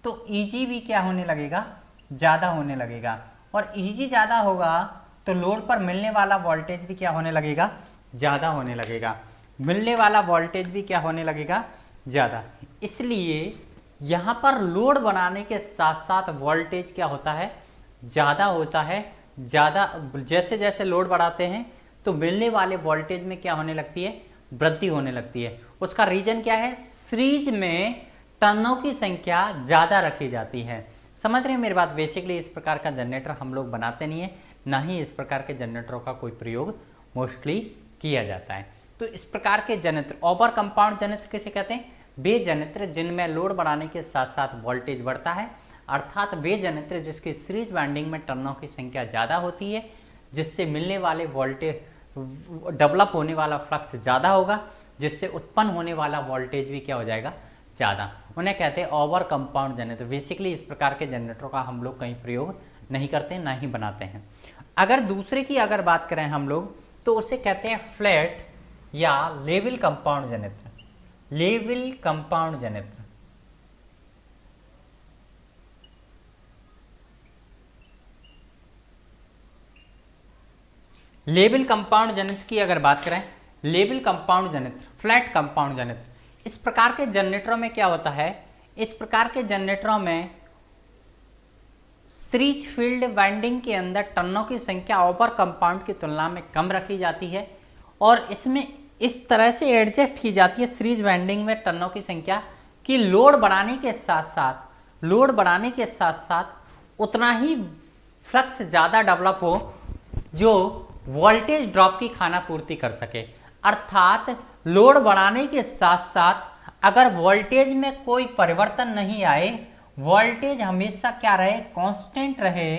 तो ईजी भी क्या होने लगेगा, ज़्यादा होने लगेगा। और ईजी ज़्यादा होगा तो लोड पर मिलने वाला वोल्टेज भी क्या होने लगेगा, ज़्यादा होने लगेगा। मिलने वाला वोल्टेज भी क्या होने लगेगा, ज़्यादा। इसलिए यहाँ पर लोड बनाने के साथ साथ वोल्टेज क्या होता है, ज़्यादा होता है। ज़्यादा जैसे जैसे लोड बढ़ाते हैं तो मिलने वाले वोल्टेज में क्या होने लगती है, वृद्धि होने लगती है। उसका रीजन क्या है, सीरीज में टर्नों की संख्या ज़्यादा रखी जाती है। समझ रहे हैं मेरी बात। बेसिकली इस प्रकार का जनरेटर हम लोग बनाते नहीं है, ना ही इस प्रकार के जनरेटरों का कोई प्रयोग मोस्टली किया जाता है। तो इस प्रकार के जनरेटर ओवर कंपाउंड जनरेटर किसे कहते हैं, वे जनरेटर जिनमें लोड बढ़ाने के साथ साथ वोल्टेज बढ़ता है, अर्थात वे जनरेटर जिसकी सीरीज वाइंडिंग में टर्नों की संख्या ज़्यादा होती है, जिससे मिलने वाले वोल्टेज डेवलप होने वाला फ्लक्स ज़्यादा होगा, जिससे उत्पन्न होने वाला वोल्टेज भी क्या हो जाएगा, ज़्यादा, उन्हें कहते हैं ओवर कंपाउंड जनरेटर। बेसिकली इस प्रकार के जनरेटरों का हम लोग कहीं प्रयोग नहीं करते, ना ही बनाते हैं। अगर दूसरे की अगर बात करें हम लोग, तो उसे कहते हैं फ्लैट या level compound generator. Level compound generator, level compound generator की अगर बात करें, level compound generator, flat compound generator, इस प्रकार के जनरेटरों में क्या होता है, इस प्रकार के जनरेटरों में सीरीज फील्ड वाइंडिंग के अंदर टर्नों की संख्या ओवर कंपाउंड की तुलना में कम रखी जाती है, और इसमें इस तरह से एडजस्ट की जाती है सीरीज वाइंडिंग में टर्नों की संख्या कि लोड बढ़ाने के साथ साथ उतना ही फ्लक्स ज़्यादा डेवलप हो जो वोल्टेज ड्रॉप की खाना पूर्ति कर सके। अर्थात लोड बढ़ाने के साथ साथ अगर वोल्टेज में कोई परिवर्तन नहीं आए, वोल्टेज हमेशा क्या रहे, कांस्टेंट रहे,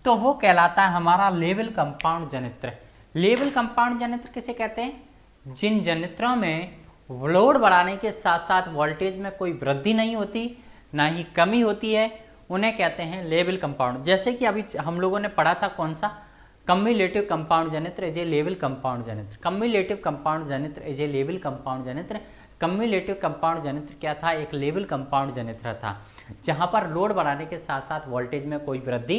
तो वो कहलाता है हमारा level compound generator. Level compound generator किसे कहते हैं, जिन जनरेटरों में लोड बढ़ाने के साथ साथ वोल्टेज में कोई वृद्धि नहीं होती, ना ही कमी होती है, उन्हें कहते हैं लेवल कंपाउंड। जैसे कि अभी हम लोगों ने पढ़ा था कौन सा, cumulative compound generator is a level compound generator. Cumulative compound generator is a level compound generator. Cumulative compound generator क्या था, एक लेवल कंपाउंड जनरेटर था, जहां पर लोड बढ़ाने के साथ साथ वोल्टेज में कोई वृद्धि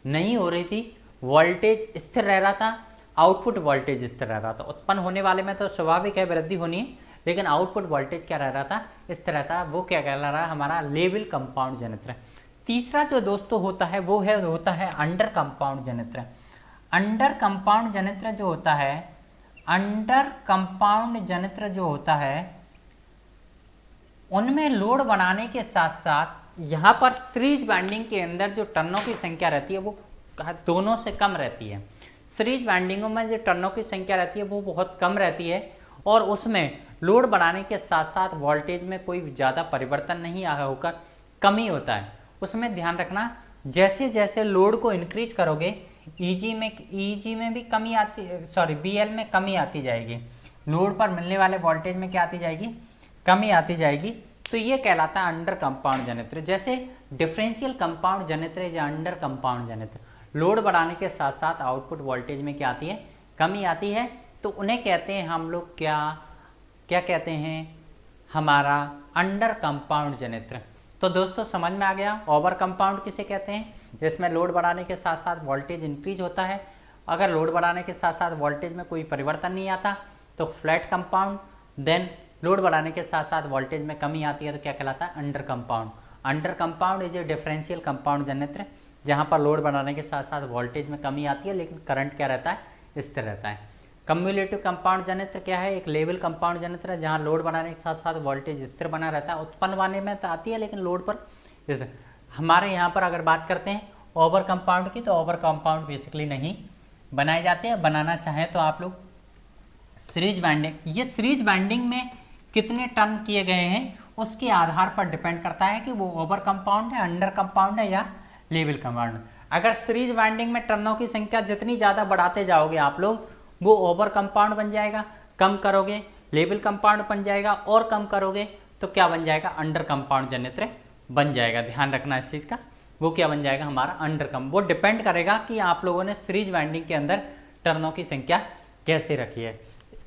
नहीं हो रही थी, वोल्टेज स्थिर रह रहा था, आउटपुट वोल्टेज स्थिर रह रहा था। उत्पन्न होने वाले में तो स्वाभाविक है वृद्धि होनी है, लेकिन आउटपुट वोल्टेज क्या रह रहा था, स्थिर रहता है, वो क्या कहला रहा है, हमारा लेवल कंपाउंड जनरेटर। तीसरा जो दोस्तों होता है वो होता है under compound generator. Under compound generator जो होता है, अंडर कंपाउंड जनरेटर जो होता है, उनमें लोड बनाने के साथ साथ यहाँ पर सीरीज वाइंडिंग के अंदर जो टर्नों की संख्या रहती है वो दोनों से कम रहती है। सीरीज वाइंडिंगों में जो टर्नों की संख्या रहती है वो बहुत कम रहती है, और उसमें लोड बढ़ाने के साथ साथ वोल्टेज में कोई ज़्यादा परिवर्तन नहीं होकर कमी होता है। उसमें ध्यान रखना, जैसे जैसे लोड को इंक्रीज करोगे, ईजी में भी कमी आती, सॉरी बीएल में कमी आती जाएगी, लोड पर मिलने वाले वोल्टेज में क्या आती जाएगी, कमी आती जाएगी। तो ये कहलाता है अंडर कंपाउंड जनरेटर। जैसे डिफरेंशियल कंपाउंड जनरेटर या अंडर कंपाउंड जनरेटर, लोड बढ़ाने के साथ साथ आउटपुट वोल्टेज में क्या आती है, कमी आती है, तो उन्हें कहते हैं हम लोग क्या कहते हैं, हमारा अंडर कंपाउंड जनरेटर। तो दोस्तों समझ में आ गया ओवर कंपाउंड किसे कहते हैं, जिसमें लोड बढ़ाने के साथ साथ वोल्टेज इंक्रीज होता है। अगर लोड बढ़ाने के साथ साथ वोल्टेज में कोई परिवर्तन नहीं आता तो फ्लैट कंपाउंड, देन लोड बढ़ाने के साथ साथ वोल्टेज में कमी आती है तो क्या कहलाता है, under compound. Under compound is a differential compound generator, जहाँ पर लोड बढ़ाने के साथ साथ वोल्टेज में कमी आती है लेकिन करंट क्या रहता है, स्थिर रहता है। कम्युलेटिव कंपाउंड जनरेटर क्या है, एक लेवल कंपाउंड जनरेटर है, जहाँ लोड बढ़ाने के साथ साथ वोल्टेज स्थिर बना रहता है। उत्पन्न होने में तो आती है लेकिन लोड पर, जैसे हमारे यहाँ पर अगर बात करते हैं ओवर कंपाउंड की, तो ओवर कंपाउंड बेसिकली नहीं बनाए जाते हैं। बनाना चाहें तो आप लोग सीरीज वाइंडिंग, ये सीरीज वाइंडिंग में कितने टर्न किए गए हैं उसके आधार पर डिपेंड करता है कि वो ओवर कंपाउंड है, अंडर कंपाउंड है या लेवल कंपाउंड। अगर सीरीज वाइंडिंग में टर्नों की संख्या जितनी ज़्यादा बढ़ाते जाओगे आप लोग, वो ओवर कंपाउंड बन जाएगा, कम करोगे लेवल कंपाउंड बन जाएगा, और कम करोगे तो क्या बन जाएगा, अंडर कंपाउंड जनरेटर बन जाएगा। ध्यान रखना इस चीज़ का, वो क्या बन जाएगा, हमारा अंडर कम। वो डिपेंड करेगा कि आप लोगों ने सीरीज वाइंडिंग के अंदर टर्नों की संख्या कैसे रखी है।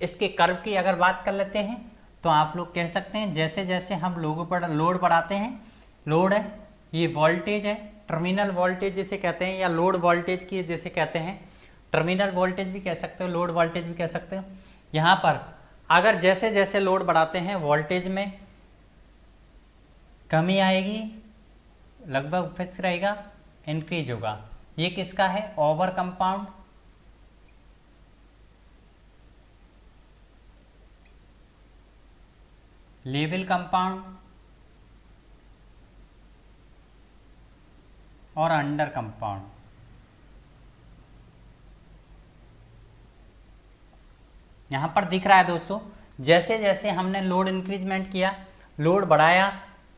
इसके कर्व की अगर बात कर लेते हैं तो आप लोग कह सकते हैं जैसे जैसे हम लोगों पर लोड बढ़ाते हैं, लोड है, ये वोल्टेज है, टर्मिनल वोल्टेज जिसे कहते हैं, या लोड वोल्टेज की जिसे कहते हैं, टर्मिनल वोल्टेज भी कह सकते हो, लोड वोल्टेज भी कह सकते हो। यहाँ पर अगर जैसे जैसे लोड बढ़ाते हैं वोल्टेज में कमी आएगी, लगभग फिक्स रहेगा, इंक्रीज होगा। ये किसका है, ओवर कंपाउंड। लेवल कंपाउंड और अंडर कंपाउंड। यहां पर दिख रहा है दोस्तों, जैसे जैसे हमने लोड इंक्रीजमेंट किया लोड बढ़ाया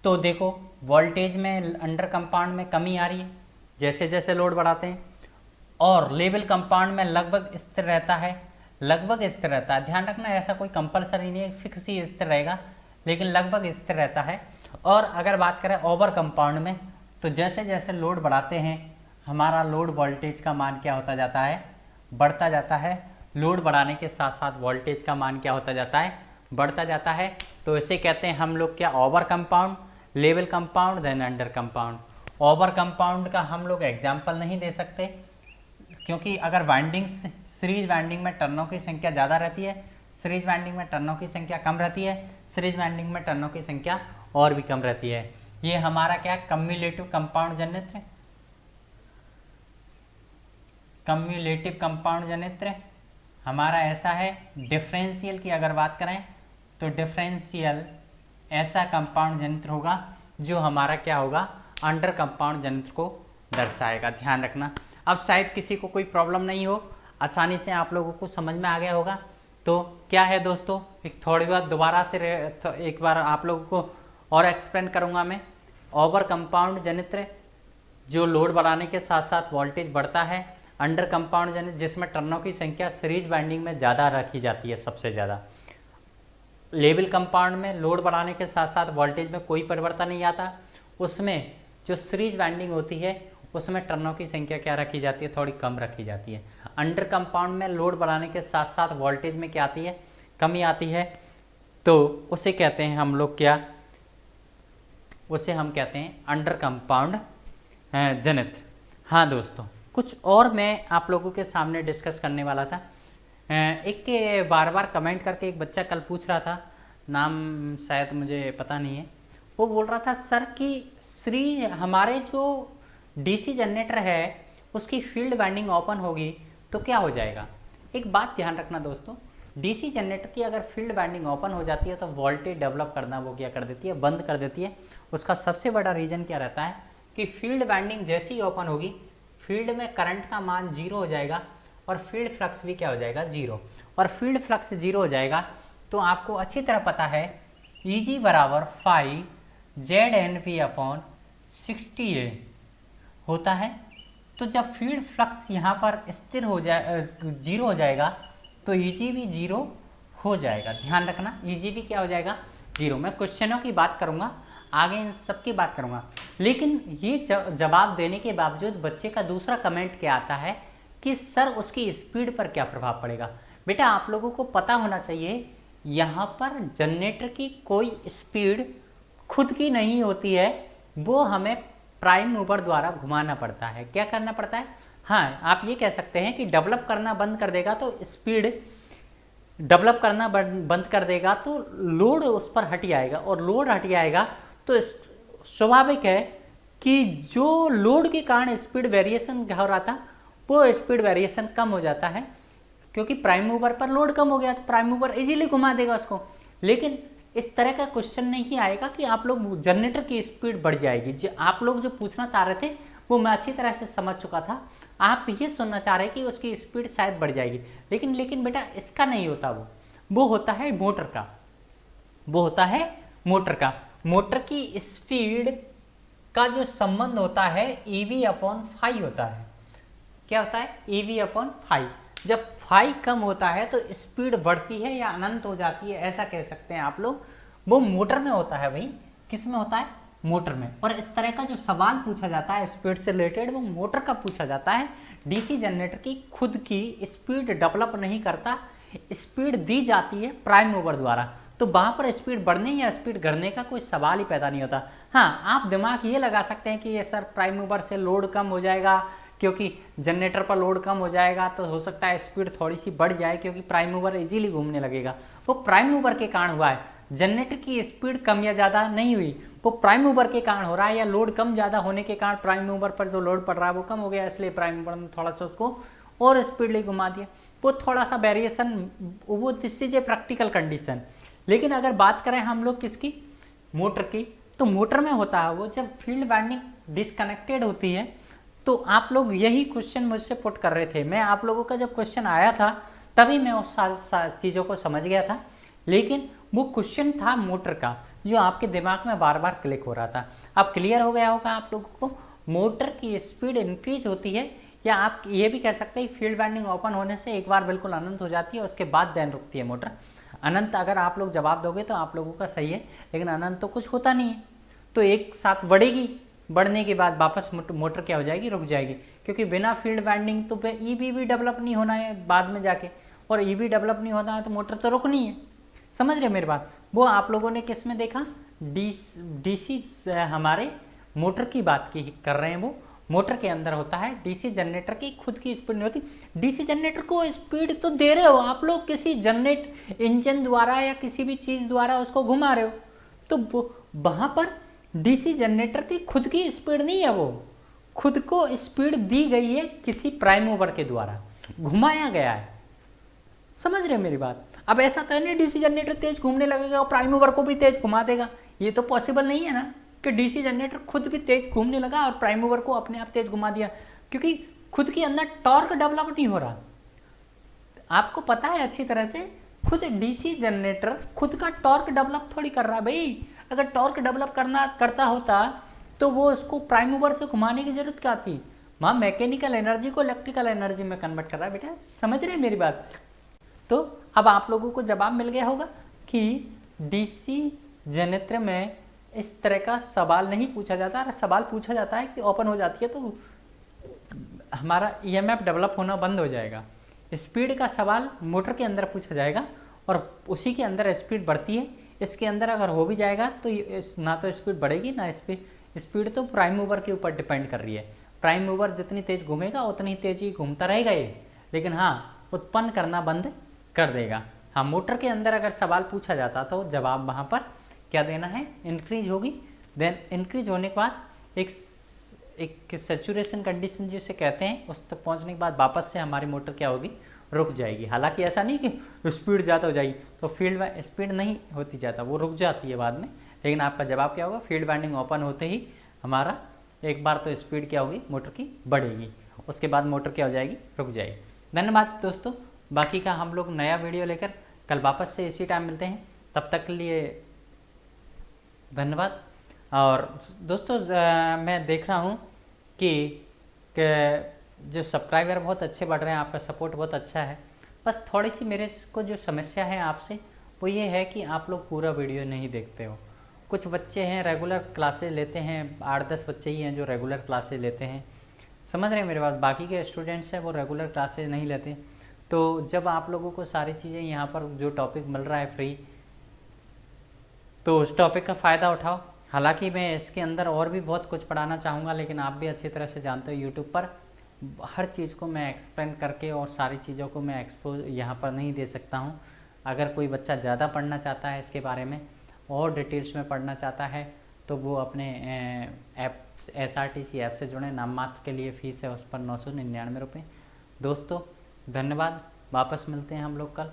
तो देखो वोल्टेज में अंडर कंपाउंड में कमी आ रही है जैसे जैसे लोड बढ़ाते हैं, और लेवल कंपाउंड में लगभग स्थिर रहता है, लगभग स्थिर रहता है। ध्यान रखना ऐसा कोई कंपलसरी नहीं है फिक्स ही स्थिर रहेगा, लेकिन लगभग स्थिर रहता है। और अगर बात करें ओवर कंपाउंड में, तो जैसे जैसे लोड बढ़ाते हैं हमारा लोड वोल्टेज का मान क्या होता जाता है, बढ़ता जाता है। लोड बढ़ाने के साथ साथ वोल्टेज का मान क्या होता जाता है, बढ़ता जाता है। तो इसे कहते हैं हम लोग क्या, over compound, level compound, then under compound. Over compound का हम लोग एग्जाम्पल नहीं दे सकते क्योंकि अगर वाइंडिंग्स सीरीज वाइंडिंग में टर्नों की संख्या ज़्यादा रहती है, सीरीज वाइंडिंग में टर्नों की संख्या कम रहती है, सीरीज वाइंडिंग में टर्नों की संख्या और भी कम रहती है। ये हमारा क्या, कम्युलेटिव कंपाउंड जनित्र, कम्युलेटिव कंपाउंड जनित्र हमारा ऐसा है। डिफरेंशियल की अगर बात करें तो डिफरेंशियल ऐसा कंपाउंड जनित्र होगा जो हमारा क्या होगा, अंडर कंपाउंड जनित्र को दर्शाएगा। ध्यान रखना। अब शायद किसी को कोई प्रॉब्लम नहीं हो, आसानी से आप लोगों को समझ में आ गया होगा। तो क्या है दोस्तों, एक थोड़ी बात दोबारा से एक बार आप लोगों को और एक्सप्लेन करूंगा मैं। ओवर कंपाउंड जनित्र जो लोड बढ़ाने के साथ साथ वोल्टेज बढ़ता है। अंडर कंपाउंड जनित्र जिसमें टर्नों की संख्या सीरीज वाइंडिंग में ज़्यादा रखी जाती है, सबसे ज़्यादा। लेवल कंपाउंड में लोड बढ़ाने के साथ साथ वोल्टेज में कोई परिवर्तन नहीं आता, उसमें जो सीरीज वाइंडिंग होती है उसमें टर्नों की संख्या क्या रखी जाती है, थोड़ी कम रखी जाती है। अंडर कंपाउंड में लोड बढ़ाने के साथ साथ वोल्टेज में क्या आती है, कमी आती है। तो उसे कहते हैं हम लोग क्या, उसे हम कहते हैं अंडर कंपाउंड जनित्र। हाँ दोस्तों, कुछ और मैं आप लोगों के सामने डिस्कस करने वाला था। एक के बार बार कमेंट करके एक बच्चा कल पूछ रहा था, नाम शायद मुझे पता नहीं है, वो बोल रहा था सर कि हमारे जो डीसी जनरेटर है उसकी फील्ड वाइंडिंग ओपन होगी तो क्या हो जाएगा। एक बात ध्यान रखना दोस्तों, डीसी जनरेटर की अगर फील्ड वाइंडिंग ओपन हो जाती है तो वोल्टेज डेवलप करना वो क्या कर देती है, बंद कर देती है। उसका सबसे बड़ा रीज़न क्या रहता है कि फील्ड वाइंडिंग जैसे ही ओपन होगी फील्ड में करंट का मान 0 हो जाएगा और फील्ड फ्लक्स भी क्या हो जाएगा, 0। और फील्ड फ्लक्स 0 हो जाएगा तो आपको अच्छी तरह पता है Eg बराबर 5 ZNV अपॉन 60A होता है। तो जब फील्ड फ्लक्स यहाँ पर स्थिर हो जाए, 0 हो जाएगा तो Eg भी 0 हो जाएगा। ध्यान रखना, Eg भी क्या हो जाएगा, 0। मैं क्वेश्चनों की बात करूँगा, आगे इन सब की बात करूँगा। लेकिन ये जवाब देने के बावजूद बच्चे का दूसरा कमेंट क्या आता है कि सर उसकी स्पीड पर क्या प्रभाव पड़ेगा। बेटा आप लोगों को पता होना चाहिए यहाँ पर जनरेटर की कोई स्पीड खुद की नहीं होती है, वो हमें प्राइम मूवर द्वारा घुमाना पड़ता है। क्या करना पड़ता है, हाँ आप ये कह सकते हैं कि डेवलप करना बंद कर देगा तो स्पीड डेवलप करना बंद कर देगा तो लोड उस पर हट जाएगा, और लोड हट जाएगा तो स्वाभाविक है कि जो लोड के कारण स्पीड वेरिएशन हो रहा था वो स्पीड वेरिएशन कम हो जाता है, क्योंकि प्राइम मूवर पर लोड कम हो गया तो प्राइम मूवर इजीली घुमा देगा उसको। लेकिन इस तरह का क्वेश्चन नहीं आएगा कि आप लोग जनरेटर की स्पीड बढ़ जाएगी। जो आप लोग जो पूछना चाह रहे थे वो मैं अच्छी तरह से समझ चुका था। आप ये सुनना चाह रहे कि उसकी स्पीड शायद बढ़ जाएगी, लेकिन बेटा इसका नहीं होता, वो होता है मोटर का, वो होता है मोटर का। मोटर की स्पीड का जो संबंध होता है EV/φ होता है। क्या होता है, EV/φ। जब फाई कम होता है तो स्पीड बढ़ती है या अनंत हो जाती है, ऐसा कह सकते हैं आप लोग। वो मोटर में होता है भाई, किस में होता है, मोटर में। और इस तरह का जो सवाल पूछा जाता है स्पीड से रिलेटेड वो मोटर का पूछा जाता है। डीसी जनरेटर की खुद की स्पीड डेवलप नहीं करता, स्पीड दी जाती है प्राइम मूवर द्वारा। तो वहाँ पर स्पीड बढ़ने या स्पीड घटने का कोई सवाल ही पैदा नहीं होता। हाँ आप दिमाग ये लगा सकते हैं कि ये सर प्राइम मूवर से लोड कम हो जाएगा, क्योंकि जनरेटर पर लोड कम हो जाएगा तो हो सकता है स्पीड थोड़ी सी बढ़ जाए क्योंकि प्राइम मूवर इजीली घूमने लगेगा। वो प्राइम मूवर के कारण हुआ है, जनरेटर की स्पीड कम या ज़्यादा नहीं हुई, वो प्राइम मूवर के कारण हो रहा है, या लोड कम ज़्यादा होने के कारण प्राइम मूवर पर जो लोड पड़ रहा है वो कम हो गया, इसलिए प्राइम मूवर ने थोड़ा सा उसको और स्पीडली घुमा दिया। वो थोड़ा सा वेरिएशन, वो this is a practical condition. लेकिन अगर बात करें हम लोग किसकी, मोटर की, तो मोटर में होता है वो जब फील्ड वाइंडिंग डिसकनेक्टेड होती है। तो आप लोग यही क्वेश्चन मुझसे पुट कर रहे थे, मैं आप लोगों का जब क्वेश्चन आया था तभी मैं उस चीज़ों को समझ गया था, लेकिन वो क्वेश्चन था मोटर का जो आपके दिमाग में बार बार क्लिक हो रहा था। अब क्लियर हो गया होगा आप लोगों को, मोटर की स्पीड इंक्रीज होती है, या आप ये भी कह सकते हैं फील्ड वाइंडिंग ओपन होने से एक बार बिल्कुल अनंत हो जाती है, उसके बाद देन रुकती है मोटर। अनंत अगर आप लोग जवाब दोगे तो आप लोगों का सही है, लेकिन अनंत तो कुछ होता नहीं है, तो एक साथ बढ़ेगी, बढ़ने के बाद वापस मोटर क्या हो जाएगी, रुक जाएगी, क्योंकि बिना फील्ड वाइंडिंग तो ईवी भी डेवलप नहीं होना है बाद में जाके, और ईवी डेवलप नहीं होना है तो मोटर तो रुकनी है। समझ रहे मेरी बात? वो आप लोगों ने किस में देखा, डीसी हमारे मोटर की बात की कर रहे हैं, वो मोटर के अंदर होता है, डीसी जनरेटर की खुद की स्पीड नहीं होती। डीसी जनरेटर को स्पीड तो दे रहे हो आप लोग, किसी जनरेट इंजन द्वारा या किसी भी चीज़ द्वारा उसको घुमा रहे हो, तो वहाँ पर डीसी जनरेटर की खुद की स्पीड नहीं है, वो खुद को स्पीड दी गई है किसी प्राइम मूवर के द्वारा, घुमाया गया है। समझ रहे मेरी बात? अब ऐसा तो नहीं डीसी जनरेटर तेज घूमने लगेगा और प्राइम मूवर को भी तेज घुमा देगा, ये तो पॉसिबल नहीं है ना कि डीसी जनरेटर खुद भी तेज घूमने लगा और प्राइम मूवर को अपने आप तेज घुमा दिया, क्योंकि खुद के अंदर टॉर्क डेवलप नहीं हो रहा। आपको पता है अच्छी तरह से, खुद डीसी जनरेटर खुद का टॉर्क डेवलप थोड़ी कर रहा है भाई। अगर टॉर्क डेवलप करता होता तो वो उसको प्राइम मूवर से घुमाने की जरूरत क्या थी? वहाँ मैकेनिकल एनर्जी को इलेक्ट्रिकल एनर्जी में कन्वर्ट कर रहा है बेटा। समझ रहे हैं मेरी बात? तो अब आप लोगों को जवाब मिल गया होगा कि डीसी जनरेटर में इस तरह का सवाल नहीं पूछा जाता। अगर सवाल पूछा जाता है कि ओपन हो जाती है तो हमारा ईएमएफ डेवलप होना बंद हो जाएगा। स्पीड का सवाल मोटर के अंदर पूछा जाएगा और उसी के अंदर स्पीड बढ़ती है। इसके अंदर अगर हो भी जाएगा तो ना तो स्पीड बढ़ेगी ना स्पीड तो प्राइम मूवर के ऊपर डिपेंड कर रही है। प्राइम मूवर जितनी तेज घूमेगा उतनी तेज ही घूमता रहेगा ये, लेकिन हाँ उत्पन्न करना बंद कर देगा। हाँ, मोटर के अंदर अगर सवाल पूछा जाता तो जवाब वहाँ पर क्या देना है, इंक्रीज होगी। देन इंक्रीज होने के बाद एक सैचुरेशन कंडीशन जिसे कहते हैं उस तक पहुँचने के बाद वापस से हमारी मोटर क्या होगी, रुक जाएगी। हालांकि ऐसा नहीं कि स्पीड ज़्यादा हो जाएगी, तो फील्ड स्पीड नहीं होती ज़्यादा, वो रुक जाती है बाद में। लेकिन आपका जवाब क्या होगा, फील्ड वाइंडिंग ओपन होते ही हमारा एक बार तो स्पीड क्या होगी, मोटर की बढ़ेगी, उसके बाद मोटर क्या हो जाएगी, रुक जाएगी। धन्यवाद दोस्तों। बाकी का हम लोग नया वीडियो लेकर कल वापस से इसी टाइम मिलते हैं, तब तक के लिए धन्यवाद। और दोस्तों मैं देख रहा हूँ कि जो सब्सक्राइबर बहुत अच्छे बढ़ रहे हैं, आपका सपोर्ट बहुत अच्छा है। बस थोड़ी सी मेरे को जो समस्या है आपसे वो ये है कि आप लोग पूरा वीडियो नहीं देखते हो। कुछ बच्चे हैं रेगुलर क्लासेस लेते हैं, 8-10 बच्चे ही हैं जो रेगुलर क्लासेस लेते हैं। समझ रहे हैं मेरे बात? बाकी के स्टूडेंट्स हैं वो रेगुलर क्लासेस नहीं लेते। तो जब आप लोगों को सारी चीज़ें यहाँ पर जो टॉपिक मिल रहा है फ्री, तो उस टॉपिक का फ़ायदा उठाओ। हालांकि मैं इसके अंदर और भी बहुत कुछ पढ़ाना चाहूँगा, लेकिन आप भी अच्छी तरह से जानते हो यूट्यूब पर हर चीज़ को मैं एक्सप्लेन करके और सारी चीज़ों को मैं एक्सपोज यहाँ पर नहीं दे सकता हूँ। अगर कोई बच्चा ज़्यादा पढ़ना चाहता है इसके बारे में और डिटेल्स में पढ़ना चाहता है तो वो अपने ऐप SRTC ऐप से जुड़े। नाम मात्र के लिए फ़ीस है उस पर 999 रुपये। दोस्तों धन्यवाद, वापस मिलते हैं हम लोग कल।